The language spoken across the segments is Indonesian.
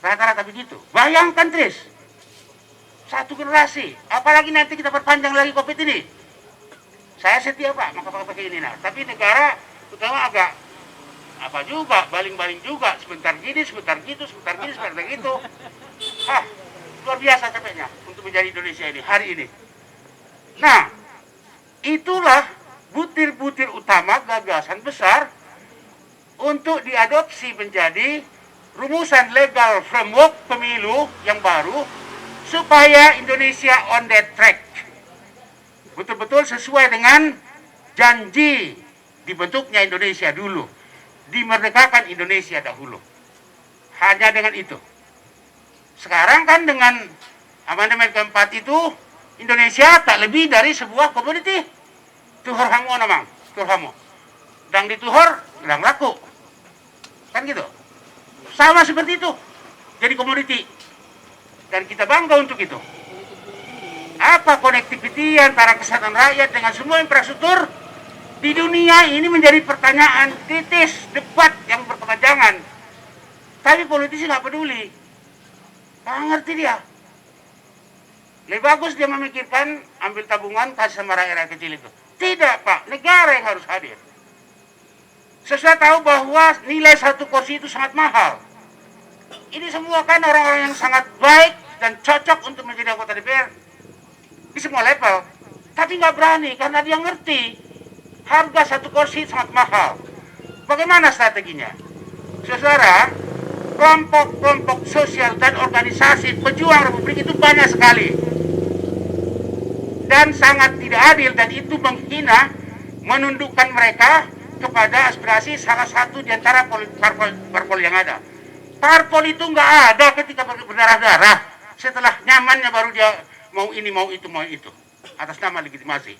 Rata-rata begitu. Bayangkan, Tris. Satu generasi. Apalagi nanti kita perpanjang lagi COVID ini. Saya setia, Pak, maka pakai ini. Nah. Tapi negara utama agak apa juga, baling-baling juga. Sebentar gini, sebentar gitu, sebentar gini, sebentar gitu. Hah, luar biasa capeknya untuk menjadi Indonesia ini, hari ini. Nah, itulah butir-butir utama gagasan besar untuk diadopsi menjadi rumusan legal framework pemilu yang baru supaya Indonesia on that track. Betul-betul sesuai dengan janji dibentuknya Indonesia dulu. Dimerdekakan Indonesia dahulu. Hanya dengan itu. Sekarang kan dengan amandemen keempat itu Indonesia tak lebih dari sebuah komoditi. Tuhor hango namang, tuhor hango. Dang dituhor, dang laku. Kan gitu. Sama seperti itu. Jadi komoditi. Dan kita bangga untuk itu. Apa konektiviti antara kesehatan rakyat dengan semua infrastruktur di dunia ini menjadi pertanyaan kritis, debat yang berkepanjangan. Tapi politisi nggak peduli. Nggak ngerti dia. Lebih bagus dia memikirkan ambil tabungan kasih sama rakyat kecil itu. Tidak, Pak. Negara yang harus hadir. Sesuai tahu bahwa nilai satu kursi itu sangat mahal. Ini semua kan orang-orang yang sangat baik dan cocok untuk menjadi anggota DPR di semua level. Tapi nggak berani karena dia ngerti harga satu kursi sangat mahal. Bagaimana strateginya? Saudara, kelompok-kelompok sosial dan organisasi pejuang Republik itu banyak sekali. Dan sangat tidak adil dan itu menghina, menundukkan mereka kepada aspirasi salah satu di antara parpol yang ada. Parpol itu nggak ada ketika berdarah-darah. Setelah nyamannya baru dia mau ini, mau itu, mau itu. Atas nama legitimasi.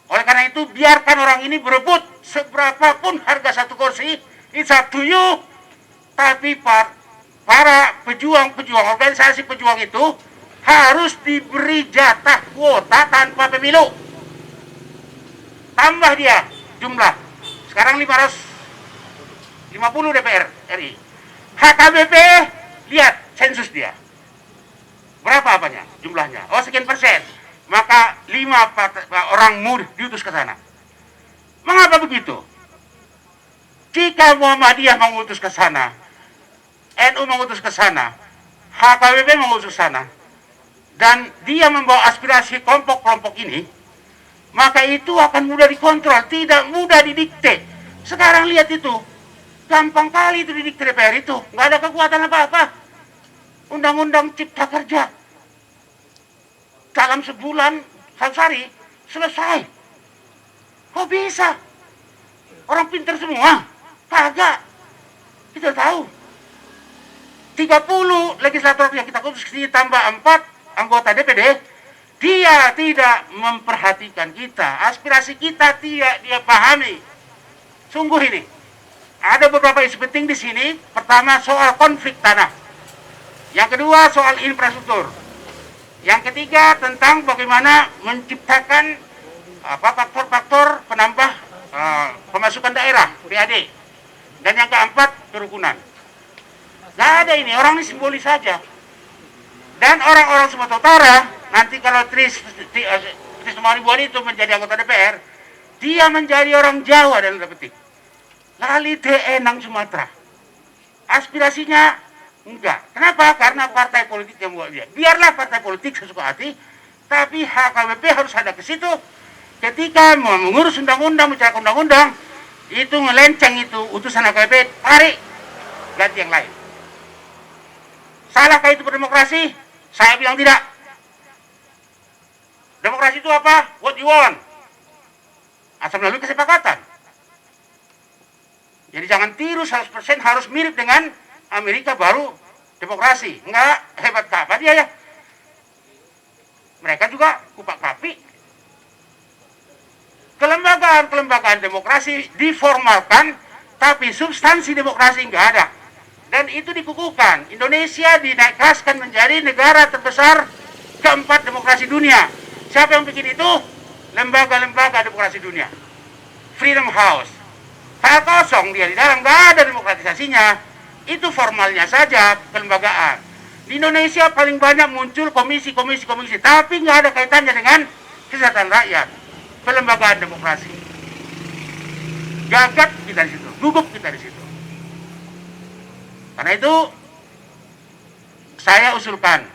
Oleh karena itu, biarkan orang ini berebut seberapapun harga satu kursi. It's up to you. Tapi para pejuang-pejuang, organisasi pejuang itu harus diberi jatah kuota tanpa pemilu. Tambah dia jumlah. Sekarang 550 DPR RI. HKBP, lihat sensus dia. Berapa apanya jumlahnya? Oh, sekian persen. Maka 5 orang muda diutus ke sana. Mengapa begitu? Jika Muhammadiyah mengutus ke sana, NU mengutus ke sana, HKBP mengutus ke sana, dan dia membawa aspirasi kelompok-kelompok ini, maka itu akan mudah dikontrol, tidak mudah didikte. Sekarang lihat itu, gampang kali itu didikte DPR itu, nggak ada kekuatan apa-apa. Undang-undang Cipta Kerja, dalam sebulan, 1 hari, selesai. Kok bisa? Orang pintar semua? Kagak. Kita tahu. 30 legislator yang kita khusus tambah 4 anggota DPD, dia tidak memperhatikan kita, aspirasi kita tidak dia pahami. Sungguh ini. Ada beberapa isu penting di sini. Pertama, soal konflik tanah. Yang kedua, soal infrastruktur. Yang ketiga, tentang bagaimana menciptakan faktor-faktor penambah pemasukan daerah, PAD. Dan yang keempat, kerukunan. Nggak ada ini, orang ini simbolis saja. Dan orang-orang Sumatera Utara, nanti kalau Tris Maribuan itu menjadi anggota DPR, dia menjadi orang Jawa dalam tanda petik. Lali enang Sumatera. Aspirasinya enggak. Kenapa? Karena partai politik yang buat dia. Biarlah partai politik sesuka hati, tapi HKBP harus ada ke situ. Ketika mau mengurus undang-undang, bicara undang-undang, itu ngelenceng itu utusan HKBP, tarik, ganti yang lain. Salahkah itu berdemokrasi? Saya bilang tidak. Demokrasi itu apa? What you want. Asal melalui kesepakatan. Jadi jangan tiru 100% harus mirip dengan Amerika baru demokrasi. Enggak, hebat apa dia ya. Mereka juga kupak kapi. Kelembagaan demokrasi diformalkan, tapi substansi demokrasi enggak ada. Dan itu dikukuhkan. Indonesia dinaikkan menjadi negara terbesar keempat demokrasi dunia. Siapa yang bikin itu? Lembaga-lembaga demokrasi dunia. Freedom House. Hal kosong dia di dalam, nggak ada demokratisasinya. Itu formalnya saja kelembagaan. Di Indonesia paling banyak muncul komisi, tapi nggak ada kaitannya dengan kesejahteraan rakyat, pelembagaan demokrasi. Gagap kita di situ, gugup kita di situ. Karena itu saya usulkan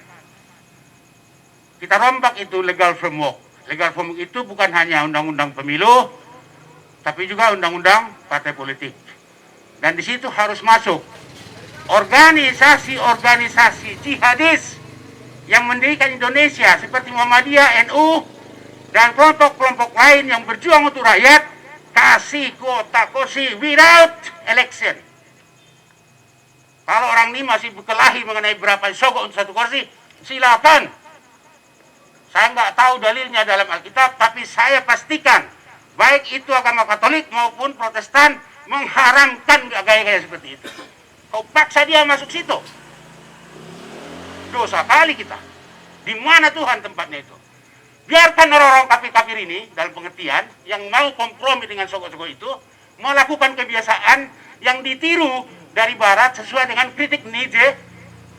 kita rombak itu legal framework. Legal framework itu bukan hanya undang-undang pemilu, tapi juga undang-undang partai politik. Dan di situ harus masuk organisasi-organisasi jihadis yang mendirikan Indonesia seperti Muhammadiyah, NU, dan kelompok-kelompok lain yang berjuang untuk rakyat, kasih kuota kursi without election. Kalau orang ini masih berkelahi mengenai berapa sogok untuk satu kursi, silakan. Saya nggak tahu dalilnya dalam Alkitab, tapi saya pastikan baik itu agama Katolik maupun Protestan mengharamkan gaya-gaya seperti itu. Kau paksa dia masuk situ, dosa kali kita. Di mana Tuhan tempatnya itu? Biarkan orang-orang kafir-kafir ini, dalam pengertian, yang mau kompromi dengan sogok-sogok itu, melakukan kebiasaan yang ditiru dari Barat sesuai dengan kritik Nietzsche.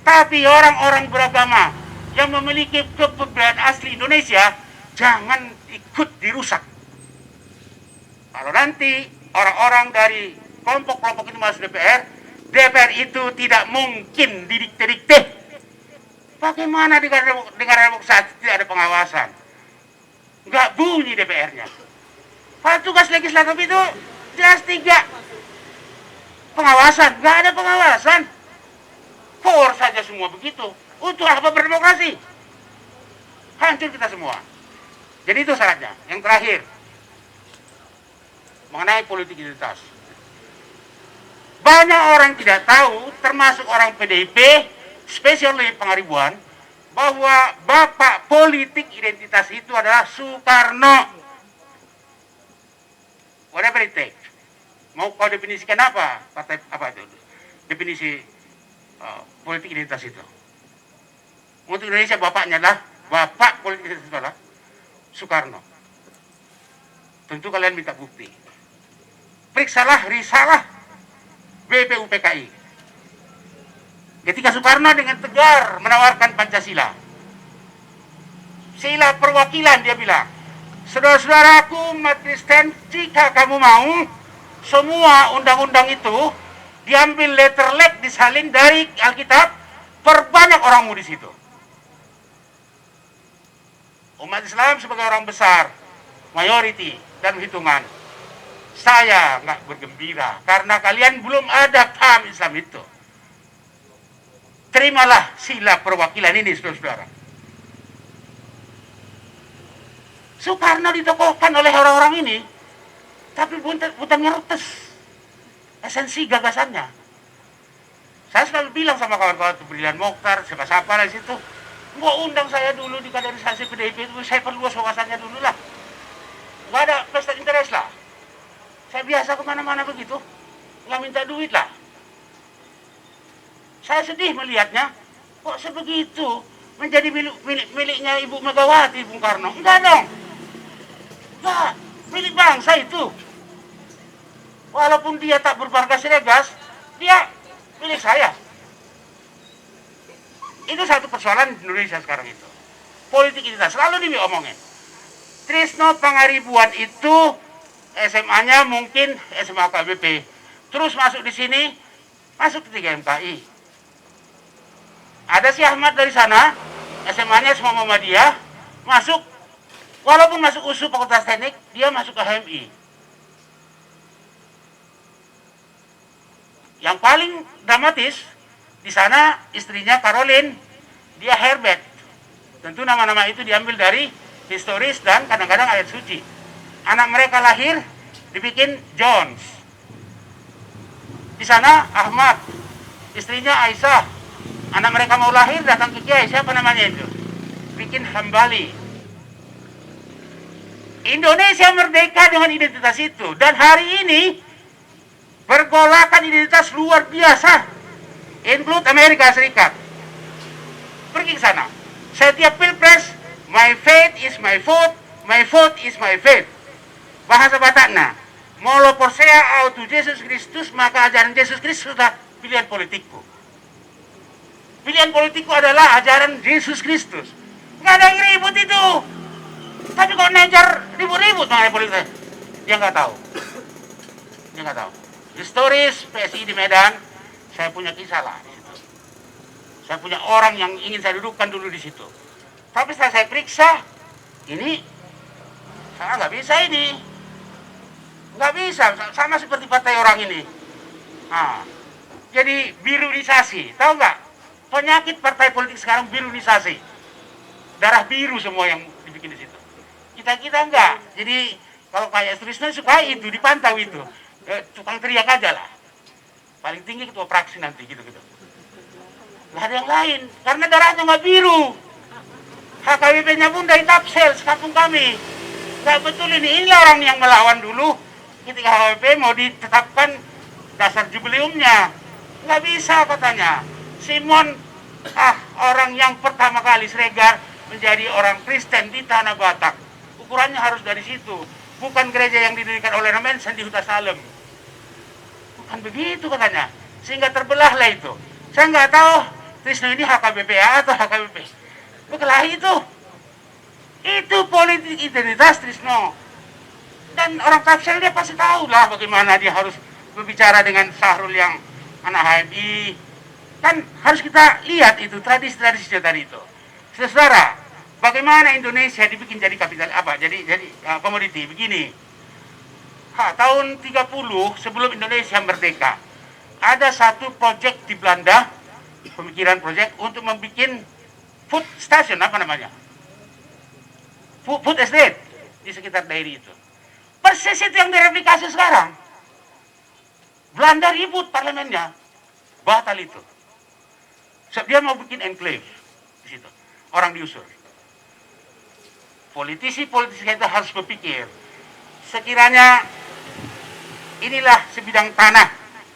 Tapi orang-orang beragama yang memiliki kebudayaan asli Indonesia, jangan ikut dirusak. Kalau nanti orang-orang dari kelompok-kelompok itu masuk DPR itu tidak mungkin didikte-dikte. Bagaimana di negara demokrasi tidak ada pengawasan? Nggak bunyi DPR-nya. Kalau tugas legislatif itu jelas 3. Pengawasan, nggak ada pengawasan. For saja semua begitu. Untuk apa berdemokrasi? Hancur kita semua. Jadi itu syaratnya. Yang terakhir, mengenai politik identitas. Banyak orang tidak tahu, termasuk orang PDIP, especially Pangaribuan, bahwa bapak politik identitas itu adalah Soekarno. Whatever it takes. Mau kau definisikan apa? Partai apa itu? Definisi politik identitas itu. Untuk Indonesia bapaknya adalah, bapak politik identitas itu adalah Soekarno. Tentu kalian minta bukti. Periksalah risalah BPUPKI. Ketika Soekarno dengan tegar menawarkan Pancasila, sila perwakilan, dia bilang, saudara-saudaraku umat Kristen, jika kamu mau, semua undang-undang itu diambil letterlek, disalin dari Alkitab, perbanyak orangmu di situ. Umat Islam sebagai orang besar, mayority dan hitungan, saya nggak bergembira karena kalian belum ada paham Islam itu. Terimalah sila perwakilan ini, saudara-saudara. Soekarno ditokohkan oleh orang-orang ini, tapi bukan ngertes esensi gagasannya. Saya selalu bilang sama kawan-kawan Brilian Mokhtar, siapa-siapa lah situ, mau undang saya dulu di kaderisasi PDIP itu, saya perluas wawasannya dulu lah. Nggak ada pesta interest lah. Saya biasa kemana-mana begitu, nggak minta duit lah. Saya sedih melihatnya, kok sebegitu menjadi miliknya Ibu Megawati, Bung Karno. Enggak dong. Enggak, milik bangsa itu. Walaupun dia tak berbargas regas, dia milik saya. Itu satu persoalan di Indonesia sekarang itu. Politik identitas selalu diomongin. Trisno Pangaribuan itu SMA-nya mungkin SMA KBP. Terus masuk di sini, masuk ke 3 MKI. Ada si Ahmad dari sana, SMA-nya semua Muhammadiyah, masuk, walaupun masuk USU Fakultas Teknik, dia masuk ke HMI. Yang paling dramatis, di sana istrinya Caroline, dia Herbert. Tentu nama-nama itu diambil dari historis dan kadang-kadang ayat suci. Anak mereka lahir dibikin Jones. Di sana Ahmad, istrinya Aisyah. Anak mereka mau lahir datang ke Kiai, siapa namanya itu? Bikin Hambali. Indonesia merdeka dengan identitas itu. Dan hari ini pergolakan identitas luar biasa. Include Amerika Serikat. Pergi ke sana. Setiap pilpres, my faith is my vote, my vote is my faith. Bahasa Batakna, molo persea auto Yesus Kristus, maka ajaran Yesus Kristus sudah pilihan politikku. Pilihan politikku adalah ajaran Yesus Kristus. Nggak ada yang ribut itu. Tapi kok nejar ribut-ribut mengenai politik, dia nggak tahu. Dia nggak tahu. Historis PSI di Medan, saya punya kisah lah di situ. Saya punya orang yang ingin saya dudukkan dulu di situ. Tapi setelah saya periksa, ini saya nggak bisa ini. Nggak bisa, sama seperti partai orang ini. Nah, jadi birunisasi, tahu nggak? Penyakit partai politik sekarang birunisasi. Darah biru semua yang dibikin di situ. Kita enggak. Jadi kalau kayak Trisno suka itu, dipantau itu. Tukang teriak aja lah. Paling tinggi ketua fraksi nanti gitu-gitu. Nggak ada yang lain, karena darahnya nggak biru. HKBP-nya pun dari Tapsel, sekampung kami. Nggak betul ini. Inilah orang yang melawan dulu ketika HKBP mau ditetapkan dasar jubileumnya. Nggak bisa katanya. Simon, orang yang pertama kali Sregar menjadi orang Kristen di Tanah Batak. Ukurannya harus dari situ. Bukan gereja yang didirikan oleh Mensen di Huta Salem. Bukan begitu katanya. Sehingga terbelahlah itu. Saya nggak tahu Trisno ini HKBPA atau HKBP. Berkelahi itu. Itu politik identitas Trisno. Dan orang Tapsel dia pasti tahu lah bagaimana dia harus berbicara dengan Sahrul yang anak HMI. Kan harus kita lihat itu tradisi-tradisinya tadi itu. Saudara, bagaimana Indonesia dibikin jadi kapital apa? Jadi komoditi begini. Tahun 30 sebelum Indonesia merdeka, ada satu proyek di Belanda, pemikiran proyek untuk membuat food station, apa namanya? Food estate di sekitar daerah itu. Persis itu yang direplikasi sekarang. Belanda ribut parlemennya, batal itu. Dia mau bikin enclave di situ. Orang diusir. Politisi kita harus berpikir, sekiranya inilah sebidang tanah